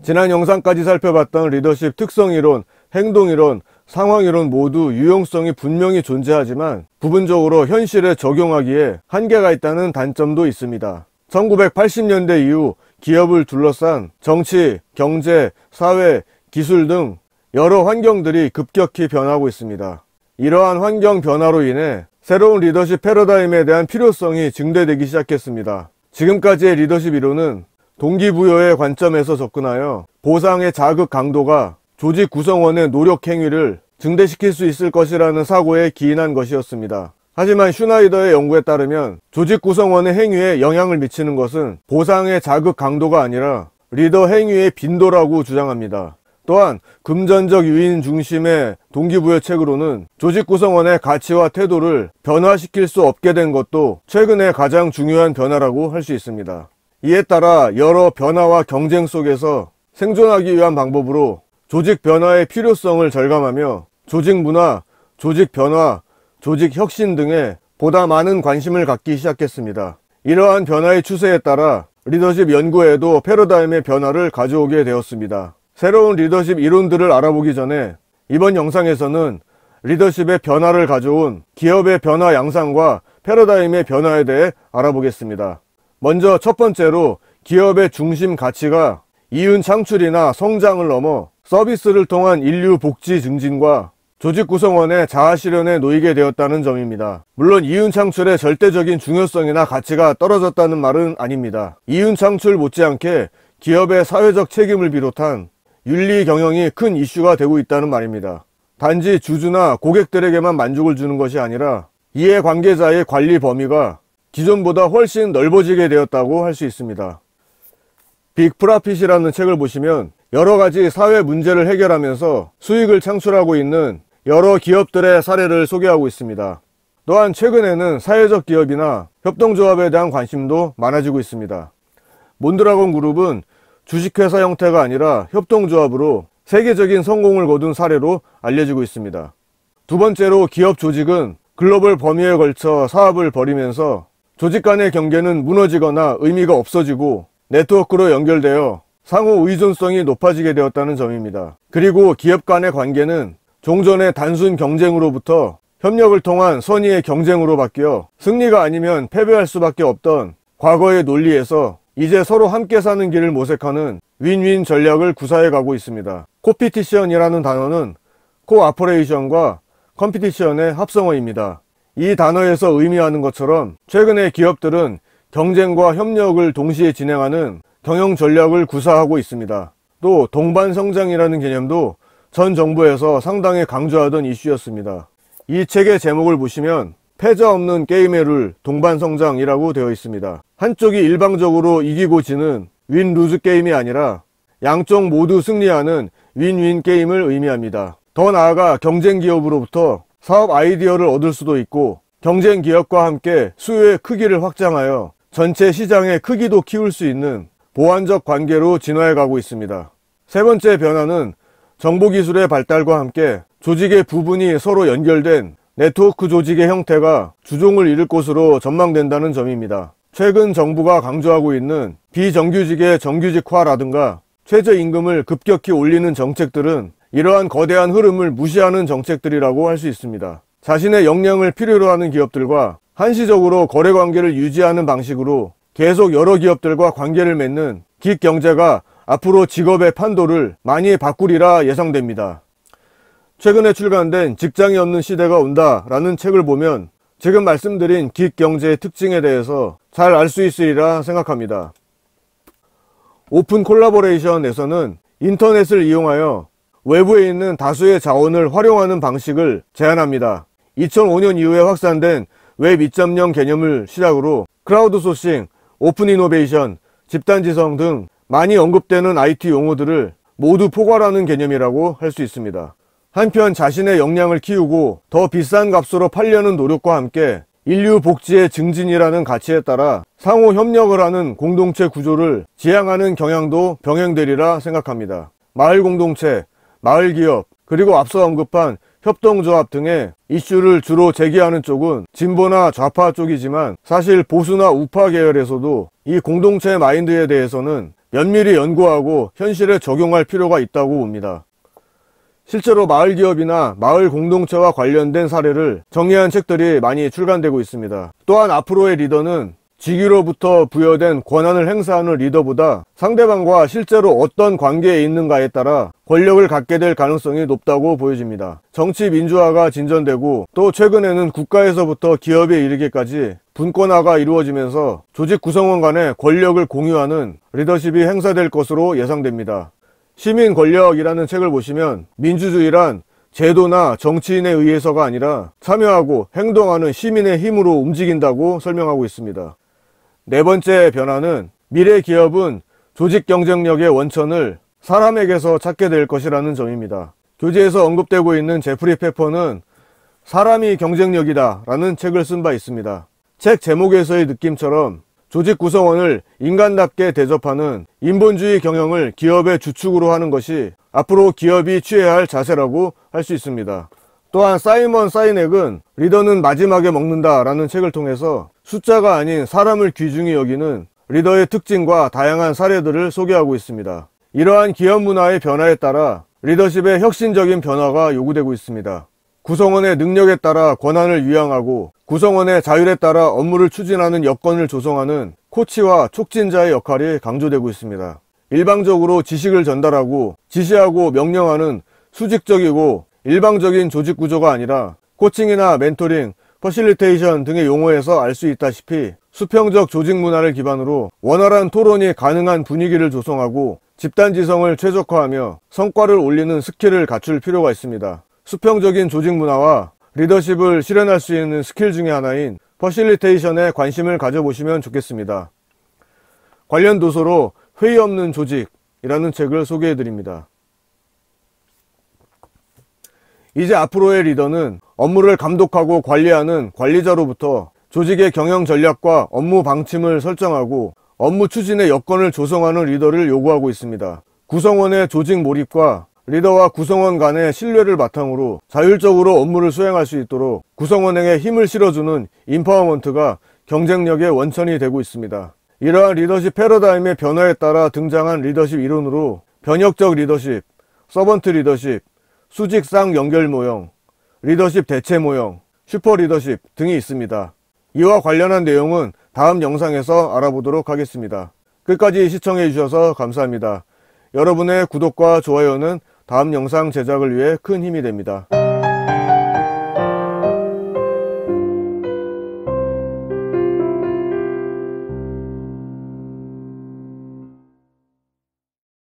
지난 영상까지 살펴봤던 리더십 특성이론, 행동이론, 상황이론 모두 유용성이 분명히 존재하지만 부분적으로 현실에 적용하기에 한계가 있다는 단점도 있습니다. 1980년대 이후 기업을 둘러싼 정치, 경제, 사회, 기술 등 여러 환경들이 급격히 변하고 있습니다. 이러한 환경 변화로 인해 새로운 리더십 패러다임에 대한 필요성이 증대되기 시작했습니다. 지금까지의 리더십 이론은 동기부여의 관점에서 접근하여 보상의 자극 강도가 조직 구성원의 노력 행위를 증대시킬 수 있을 것이라는 사고에 기인한 것이었습니다. 하지만 슈나이더의 연구에 따르면 조직 구성원의 행위에 영향을 미치는 것은 보상의 자극 강도가 아니라 리더 행위의 빈도라고 주장합니다. 또한 금전적 유인 중심의 동기부여 책으로는 조직 구성원의 가치와 태도를 변화시킬 수 없게 된 것도 최근의 가장 중요한 변화라고 할 수 있습니다. 이에 따라 여러 변화와 경쟁 속에서 생존하기 위한 방법으로 조직 변화의 필요성을 절감하며 조직 문화, 조직 변화, 조직 혁신 등에 보다 많은 관심을 갖기 시작했습니다. 이러한 변화의 추세에 따라 리더십 연구에도 패러다임의 변화를 가져오게 되었습니다. 새로운 리더십 이론들을 알아보기 전에 이번 영상에서는 리더십의 변화를 가져온 기업의 변화 양상과 패러다임의 변화에 대해 알아보겠습니다. 먼저 첫 번째로 기업의 중심 가치가 이윤 창출이나 성장을 넘어 서비스를 통한 인류 복지 증진과 조직 구성원의 자아 실현에 놓이게 되었다는 점입니다. 물론 이윤 창출의 절대적인 중요성이나 가치가 떨어졌다는 말은 아닙니다. 이윤 창출 못지않게 기업의 사회적 책임을 비롯한 윤리 경영이 큰 이슈가 되고 있다는 말입니다. 단지 주주나 고객들에게만 만족을 주는 것이 아니라 이해관계자의 관리 범위가 기존보다 훨씬 넓어지게 되었다고 할 수 있습니다. 빅 프라핏이라는 책을 보시면 여러 가지 사회 문제를 해결하면서 수익을 창출하고 있는 여러 기업들의 사례를 소개하고 있습니다. 또한 최근에는 사회적 기업이나 협동조합에 대한 관심도 많아지고 있습니다. 몬드라곤 그룹은 주식회사 형태가 아니라 협동조합으로 세계적인 성공을 거둔 사례로 알려지고 있습니다. 두 번째로 기업 조직은 글로벌 범위에 걸쳐 사업을 벌이면서 조직 간의 경계는 무너지거나 의미가 없어지고 네트워크로 연결되어 상호 의존성이 높아지게 되었다는 점입니다. 그리고 기업 간의 관계는 종전의 단순 경쟁으로부터 협력을 통한 선의의 경쟁으로 바뀌어 승리가 아니면 패배할 수밖에 없던 과거의 논리에서 이제 서로 함께 사는 길을 모색하는 윈윈 전략을 구사해 가고 있습니다. 코피티션이라는 단어는 코아퍼레이션과 컴피티션의 합성어입니다. 이 단어에서 의미하는 것처럼 최근의 기업들은 경쟁과 협력을 동시에 진행하는 경영 전략을 구사하고 있습니다. 또 동반 성장이라는 개념도 전 정부에서 상당히 강조하던 이슈였습니다. 이 책의 제목을 보시면 패자 없는 게임의 룰 동반 성장이라고 되어 있습니다. 한쪽이 일방적으로 이기고 지는 윈루즈 게임이 아니라 양쪽 모두 승리하는 윈윈 게임을 의미합니다. 더 나아가 경쟁 기업으로부터 사업 아이디어를 얻을 수도 있고 경쟁 기업과 함께 수요의 크기를 확장하여 전체 시장의 크기도 키울 수 있는 보완적 관계로 진화해 가고 있습니다. 세 번째 변화는 정보기술의 발달과 함께 조직의 부분이 서로 연결된 네트워크 조직의 형태가 주종을 잃을 것으로 전망된다는 점입니다. 최근 정부가 강조하고 있는 비정규직의 정규직화라든가 최저임금을 급격히 올리는 정책들은 이러한 거대한 흐름을 무시하는 정책들이라고 할 수 있습니다. 자신의 역량을 필요로 하는 기업들과 한시적으로 거래관계를 유지하는 방식으로 계속 여러 기업들과 관계를 맺는 긱경제가 앞으로 직업의 판도를 많이 바꾸리라 예상됩니다. 최근에 출간된 직장이 없는 시대가 온다 라는 책을 보면 지금 말씀드린 긱경제의 특징에 대해서 잘 알 수 있으리라 생각합니다. 오픈 콜라보레이션에서는 인터넷을 이용하여 외부에 있는 다수의 자원을 활용하는 방식을 제안합니다. 2005년 이후에 확산된 웹 2.0 개념을 시작으로 크라우드 소싱, 오픈 이노베이션, 집단지성 등 많이 언급되는 IT 용어들을 모두 포괄하는 개념이라고 할 수 있습니다. 한편 자신의 역량을 키우고 더 비싼 값으로 팔려는 노력과 함께 인류 복지의 증진이라는 가치에 따라 상호 협력을 하는 공동체 구조를 지향하는 경향도 병행되리라 생각합니다. 마을 공동체, 마을 기업, 그리고 앞서 언급한 협동조합 등의 이슈를 주로 제기하는 쪽은 진보나 좌파 쪽이지만 사실 보수나 우파 계열에서도 이 공동체 마인드에 대해서는 면밀히 연구하고 현실에 적용할 필요가 있다고 봅니다. 실제로 마을 기업이나 마을 공동체와 관련된 사례를 정리한 책들이 많이 출간되고 있습니다. 또한 앞으로의 리더는 직위로부터 부여된 권한을 행사하는 리더보다 상대방과 실제로 어떤 관계에 있는가에 따라 권력을 갖게 될 가능성이 높다고 보여집니다. 정치 민주화가 진전되고 또 최근에는 국가에서부터 기업에 이르기까지 분권화가 이루어지면서 조직 구성원 간의 권력을 공유하는 리더십이 행사될 것으로 예상됩니다. 시민 권력이라는 책을 보시면 민주주의란 제도나 정치인에 의해서가 아니라 참여하고 행동하는 시민의 힘으로 움직인다고 설명하고 있습니다. 네 번째 변화는 미래 기업은 조직 경쟁력의 원천을 사람에게서 찾게 될 것이라는 점입니다. 교재에서 언급되고 있는 제프리 페퍼는 사람이 경쟁력이다 라는 책을 쓴 바 있습니다. 책 제목에서의 느낌처럼 조직 구성원을 인간답게 대접하는 인본주의 경영을 기업의 주축으로 하는 것이 앞으로 기업이 취해야 할 자세라고 할 수 있습니다. 또한 사이먼 사이넥은 리더는 마지막에 먹는다 라는 책을 통해서 숫자가 아닌 사람을 귀중히 여기는 리더의 특징과 다양한 사례들을 소개하고 있습니다. 이러한 기업 문화의 변화에 따라 리더십의 혁신적인 변화가 요구되고 있습니다. 구성원의 능력에 따라 권한을 위양하고 구성원의 자율에 따라 업무를 추진하는 여건을 조성하는 코치와 촉진자의 역할이 강조되고 있습니다. 일방적으로 지식을 전달하고 지시하고 명령하는 수직적이고 일방적인 조직 구조가 아니라 코칭이나 멘토링, 퍼실리테이션 등의 용어에서 알 수 있다시피 수평적 조직 문화를 기반으로 원활한 토론이 가능한 분위기를 조성하고 집단지성을 최적화하며 성과를 올리는 스킬을 갖출 필요가 있습니다. 수평적인 조직 문화와 리더십을 실현할 수 있는 스킬 중에 하나인 퍼실리테이션에 관심을 가져보시면 좋겠습니다. 관련 도서로 회의 없는 조직이라는 책을 소개해드립니다. 이제 앞으로의 리더는 업무를 감독하고 관리하는 관리자로부터 조직의 경영 전략과 업무 방침을 설정하고 업무 추진의 여건을 조성하는 리더를 요구하고 있습니다. 구성원의 조직 몰입과 리더와 구성원 간의 신뢰를 바탕으로 자율적으로 업무를 수행할 수 있도록 구성원에게 힘을 실어주는 인파워먼트가 경쟁력의 원천이 되고 있습니다. 이러한 리더십 패러다임의 변화에 따라 등장한 리더십 이론으로 변혁적 리더십, 서번트 리더십, 수직 쌍연결 모형, 리더십 대체 모형, 슈퍼 리더십 등이 있습니다. 이와 관련한 내용은 다음 영상에서 알아보도록 하겠습니다. 끝까지 시청해 주셔서 감사합니다. 여러분의 구독과 좋아요는 다음 영상 제작을 위해 큰 힘이 됩니다.